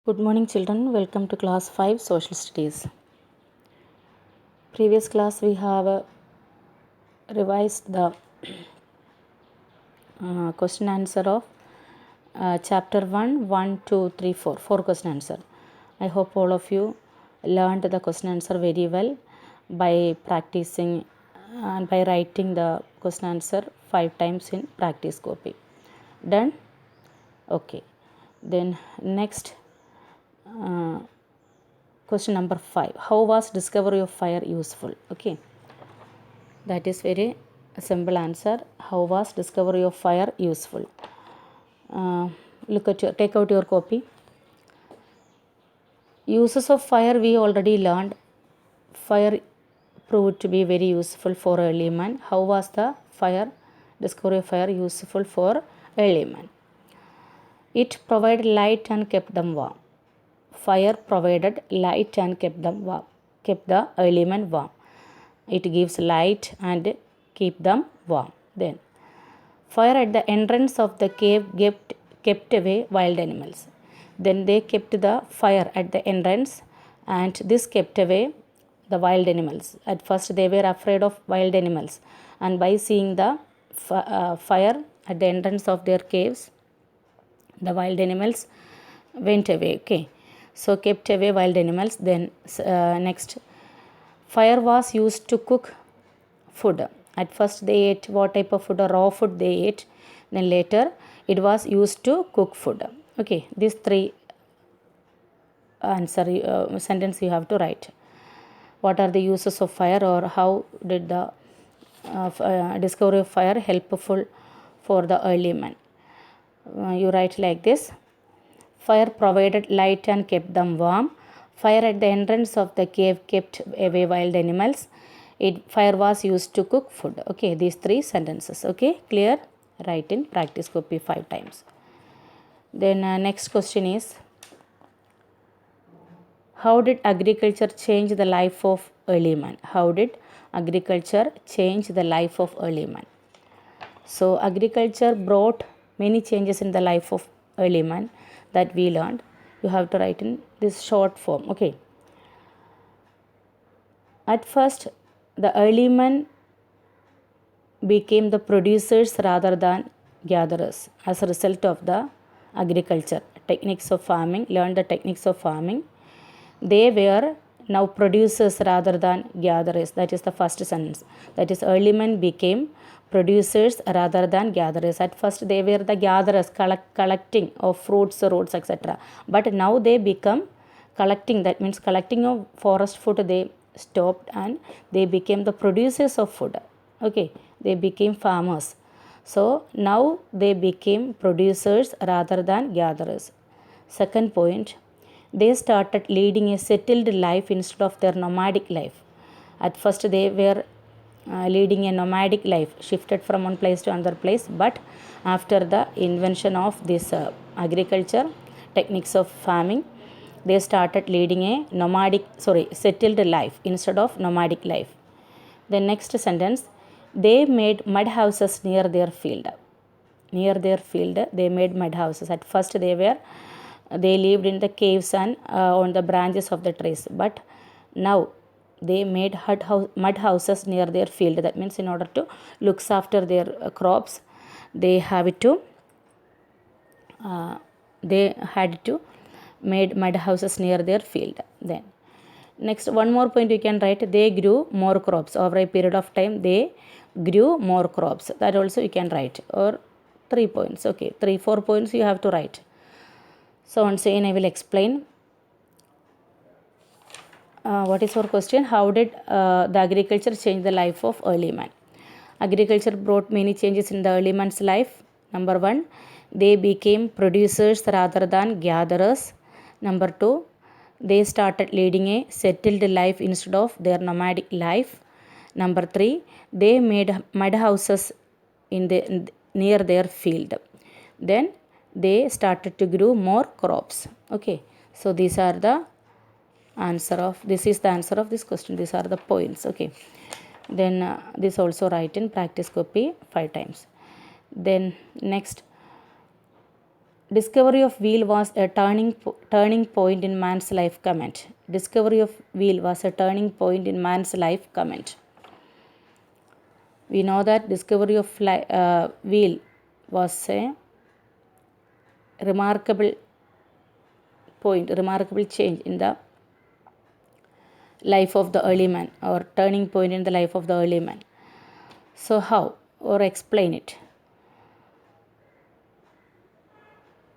Good morning, children. Welcome to class 5 social studies. Previous class we have revised the question answer of chapter 1, 1, 2, 3, 4. 4 question answer. I hope all of you learned the question answer very well by practicing and by writing the question answer 5 times in practice copy. Done? Okay. Then next question number 5. How was discovery of fire useful? Okay, that is very simple answer. How was discovery of fire useful? Take out your copy. Uses of fire we already learned. Fire proved to be very useful for early man. How was the discovery of fire useful for early man? It provided light and kept them warm. Fire provided light and kept the early men warm. It gives light and keep them warm. Then fire at the entrance of the cave kept away wild animals. Then they kept the fire at the entrance, and this kept away the wild animals. At first they were afraid of wild animals, and by seeing the fire at the entrance of their caves, the wild animals went away. Okay, so kept away wild animals. Then next, fire was used to cook food. At first they ate what type of food? Raw food they ate. Then later it was used to cook food. Okay, these three sentence you have to write. What are the uses of fire, or how did the discovery of fire helpful for the early man? You write like this. Fire provided light and kept them warm. Fire at the entrance of the cave kept away wild animals. Fire was used to cook food. Okay, these three sentences. Okay, clear? Write in practice copy 5 times. Then next question is, how did agriculture change the life of early man? How did agriculture change the life of early man? So agriculture brought many changes in the life of early man that we learned. You have to write in this short form. Okay. At first, the early men became the producers rather than gatherers as a result of the agriculture techniques of farming. Learned the techniques of farming. They were now producers rather than gatherers. That is the first sentence. That is, early men became producers rather than gatherers. At first they were the gatherers, collecting of fruits, roots, etc. But now they become collecting. That means collecting of forest food they stopped, and they became the producers of food. Okay, they became farmers. So now they became producers rather than gatherers. Second point, they started leading a settled life instead of their nomadic life. At first they were leading a nomadic life, shifted from one place to another place, but after the invention of this agriculture techniques of farming, they started leading a settled life instead of nomadic life. The next sentence, they made mud houses near their field. Near their field they made mud houses. At first they lived in the caves and on the branches of the trees, but now they made mud houses near their field. That means in order to look after their crops, they had to made mud houses near their field. Then next, one more point you can write, they grew more crops. Over a period of time they grew more crops. That also you can write, or 3 points. Okay, 4 points you have to write. So once again I will explain. What is your question? How did the agriculture change the life of early man? Agriculture brought many changes in the early man's life. Number 1, they became producers rather than gatherers. Number 2, they started leading a settled life instead of their nomadic life. Number 3, they made mud houses near their field. Then they started to grow more crops. Okay, so these are the this is the answer of this question. These are the points. Okay, then this also write in practice copy 5 times. Then next, Discovery of wheel was a turning point in man's life. Comment. Discovery of wheel was a turning point in man's life. Comment. We know that discovery of wheel was a remarkable change in the life of the early man, or turning point in the life of the early man. So how, or explain it?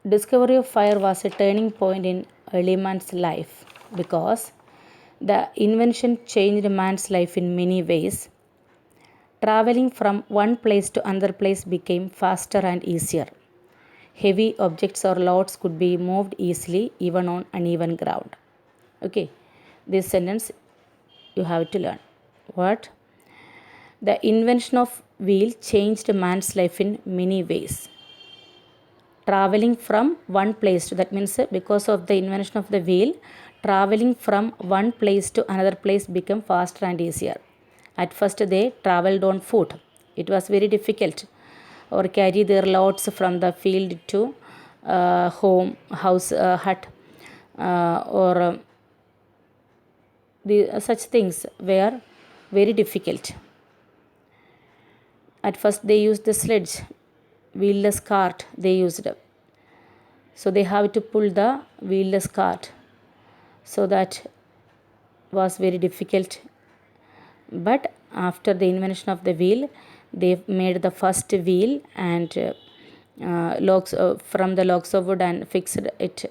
Discovery of fire was a turning point in early man's life because the invention changed man's life in many ways. Traveling from one place to another place became faster and easier. Heavy objects or loads could be moved easily even on uneven ground. Okay, this sentence you have to learn. What? The invention of wheel changed man's life in many ways. Traveling from one place to, that means because of the invention of the wheel, traveling from one place to another place became faster and easier. At first they traveled on foot. It was very difficult, or carry their loads from the field to home, house, hut, or such things were very difficult. At first they used the sledge, wheelless cart they used. So they have to pull the wheelless cart. So that was very difficult. But after the invention of the wheel, they made the first wheel and logs from the logs of wood and fixed it,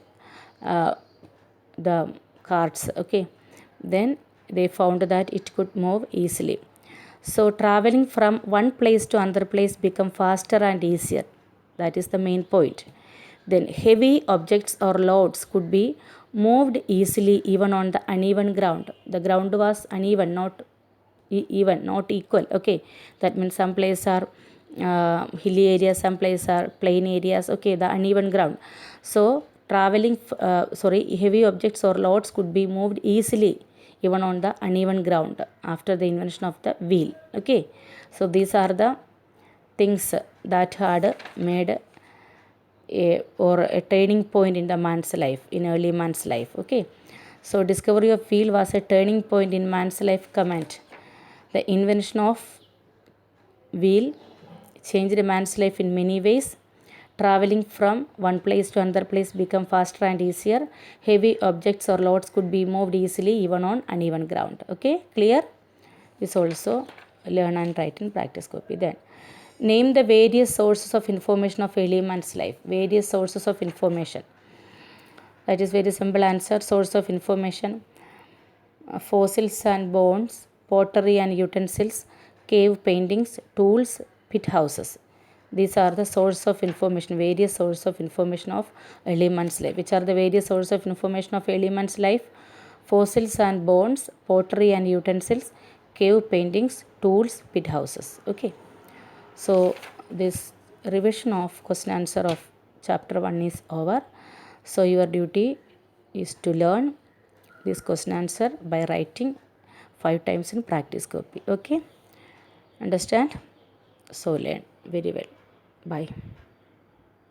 the carts. Okay, then they found that it could move easily. So traveling from one place to another place become faster and easier. That is the main point. Then heavy objects or loads could be moved easily even on the uneven ground. The ground was uneven, not even, not equal. Okay, that means some places are hilly areas, some places are plain areas. Okay, the uneven ground. So traveling heavy objects or loads could be moved easily even on the uneven ground after the invention of the wheel. Okay, so these are the things that had made a turning point in the man's life, in early man's life. Okay, so discovery of wheel was a turning point in man's life. Comment. The invention of wheel changed man's life in many ways. Traveling from one place to another place become faster and easier. Heavy objects or loads could be moved easily even on uneven ground. Okay, clear? This also learn and write in practice copy. Then name the various sources of information of early man's life. Various sources of information. That is very simple answer. Source of information: fossils and bones, pottery and utensils, cave paintings, tools, pit houses. These are the source of information, various source of information of early man's life. Which are the various source of information of early man's life? Fossils and bones, pottery and utensils, cave paintings, tools, pit houses. Okay, so this revision of question answer of chapter 1 is over. So your duty is to learn this question answer by writing 5 times in practice copy. Okay, understand? So learn very well. Bye.